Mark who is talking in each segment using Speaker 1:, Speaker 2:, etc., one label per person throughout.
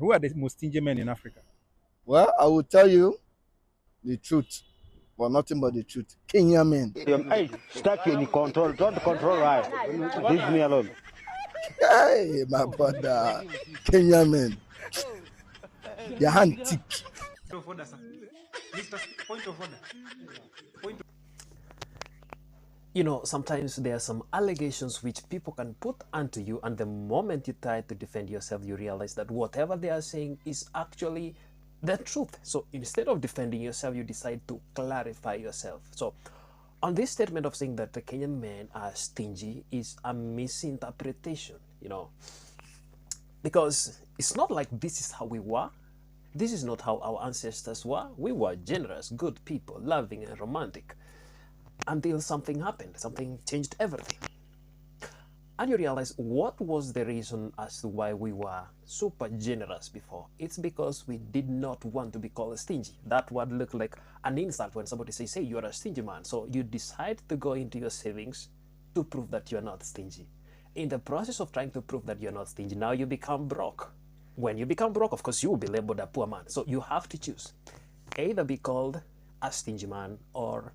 Speaker 1: Who are the most stingy men in Africa?
Speaker 2: Well, I will tell you the truth, but nothing but the truth. Kenya men.
Speaker 3: Hey, stuck in control. Don't control right. Leave me alone.
Speaker 2: Hey, my brother. Kenya men. Their hand thick.
Speaker 1: Point of order, sir. Mr. Point of order.
Speaker 4: You know, sometimes there are some allegations which people can put onto you, and the moment you try to defend yourself, you realize that whatever they are saying is actually the truth. So instead of defending yourself, you decide to clarify yourself. So on this statement of saying that the Kenyan men are stingy is a misinterpretation, you know, because it's not like this is how we were. This is not how our ancestors were. We were generous, good people, loving and romantic, until something happened. Something changed everything. And you realize what was the reason as to why we were super generous before. It's because we did not want to be called stingy. That would look like an insult when somebody says, hey, you're a stingy man. So you decide to go into your savings to prove that you're not stingy. In the process of trying to prove that you're not stingy, now you become broke. When you become broke, of course, you will be labeled a poor man. So you have to choose. Either be called a stingy man or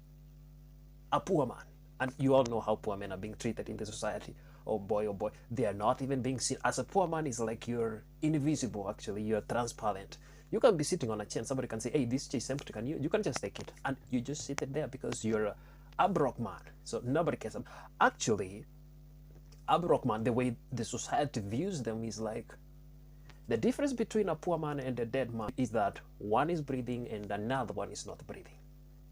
Speaker 4: a poor man. And you all know how poor men are being treated in the society. Oh boy, they are not even being seen. As a poor man, is like you're invisible, actually. You're transparent. You can be sitting on a chair and somebody can say, hey, this chair is empty. You can just take it. And you just sit it there because you're a broke man. So nobody cares. Actually, a broke man, the way the society views them is like, the difference between a poor man and a dead man is that one is breathing and another one is not breathing.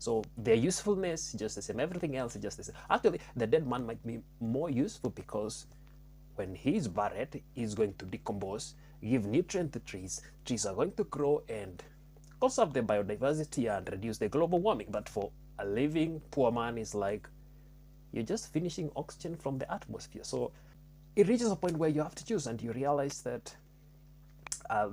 Speaker 4: So their usefulness is just the same. Everything else is just the same. Actually, the dead man might be more useful because when he's buried, he's going to decompose, give nutrient to trees. Trees are going to grow and conserve the biodiversity and reduce the global warming. But for a living poor man, it's like you're just finishing oxygen from the atmosphere. So it reaches a point where you have to choose, and you realize that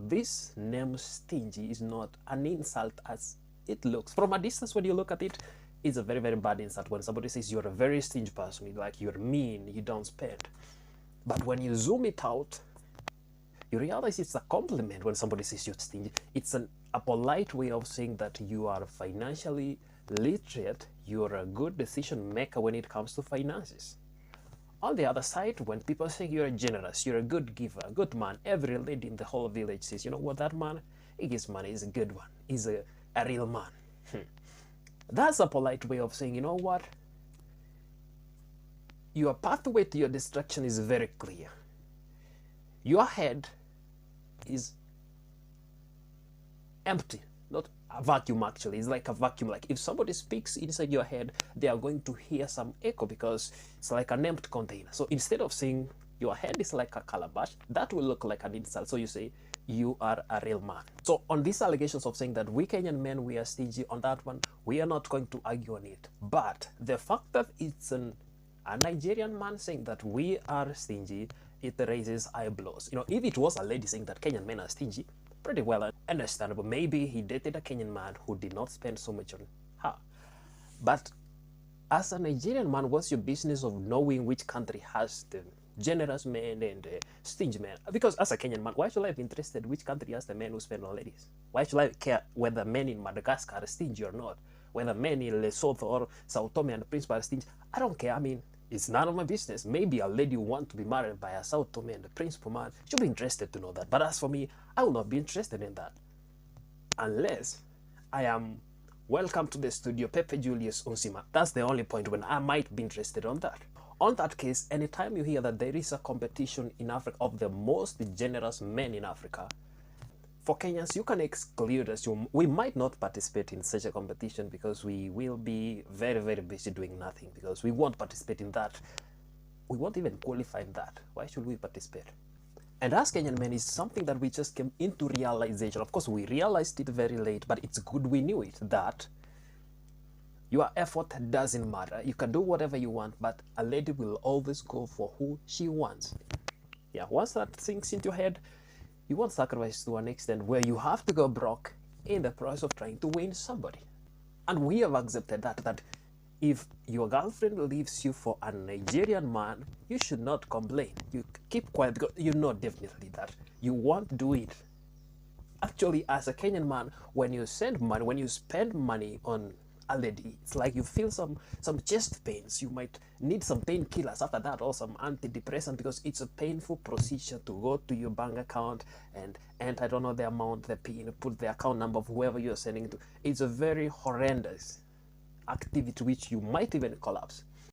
Speaker 4: this name stingy is not an insult as it looks. From a distance, when you look at it, it's a very, very bad insult. When somebody says you're a very stingy person, like you're mean, you don't spend. But when you zoom it out, you realize it's a compliment when somebody says you're stingy. It's a polite way of saying that you are financially literate, you're a good decision maker when it comes to finances. On the other side, when people say you're generous, you're a good giver, a good man, every lady in the whole village says, you know what, that man, he gives money, he's a good one, he's a real man. That's a polite way of saying, you know what, your pathway to your destruction is very clear. Your head is empty, not a vacuum actually. It's like a vacuum. Like if somebody speaks inside your head, they are going to hear some echo because it's like an empty container. So instead of saying your head is like a calabash, that will look like an insult. So you say, you are a real man. So on these allegations of saying that we Kenyan men, we are stingy, on that one, we are not going to argue on it. But the fact that it's a Nigerian man saying that we are stingy, it raises eyebrows. You know, if it was a lady saying that Kenyan men are stingy, pretty well understandable. Maybe he dated a Kenyan man who did not spend so much on her. But as a Nigerian man, what's your business of knowing which country has the generous men and stingy men? Because as a Kenyan man, why should I be interested which country has the men who spend on ladies? Why should I care whether men in Madagascar are stingy or not? Whether men in Lesotho or Sao Tome and Principe are stingy? I don't care. I mean, it's none of my business. Maybe a lady who wants to be married by a Sao Tome and a Principe man should be interested to know that. But as for me, I will not be interested in that. Unless I am welcome to the studio, Pepe Julius Unsima. That's the only point when I might be interested on that. On that case, anytime you hear that there is a competition in Africa of the most generous men in Africa, for Kenyans, you can exclude us. We might not participate in such a competition because we will be very, very busy doing nothing, because we won't participate in that. We won't even qualify in that. Why should we participate? And as Kenyan men is something that we just came into realization. Of course, we realized it very late, but it's good we knew it, that your effort doesn't matter. You can do whatever you want, but a lady will always go for who she wants. Yeah, once that sinks into your head, you won't sacrifice to an extent where you have to go broke in the process of trying to win somebody. And we have accepted that if your girlfriend leaves you for a Nigerian man, you should not complain. You keep quiet because you know definitely that you won't do it actually, as a Kenyan man, when you send money, when you spend money on a lady, it's like you feel some chest pains. You might need some painkillers after that, or some antidepressant, because it's a painful procedure to go to your bank account and I don't know the amount, the pin, put the account number of whoever you're sending to. It's a very horrendous activity which you might even collapse.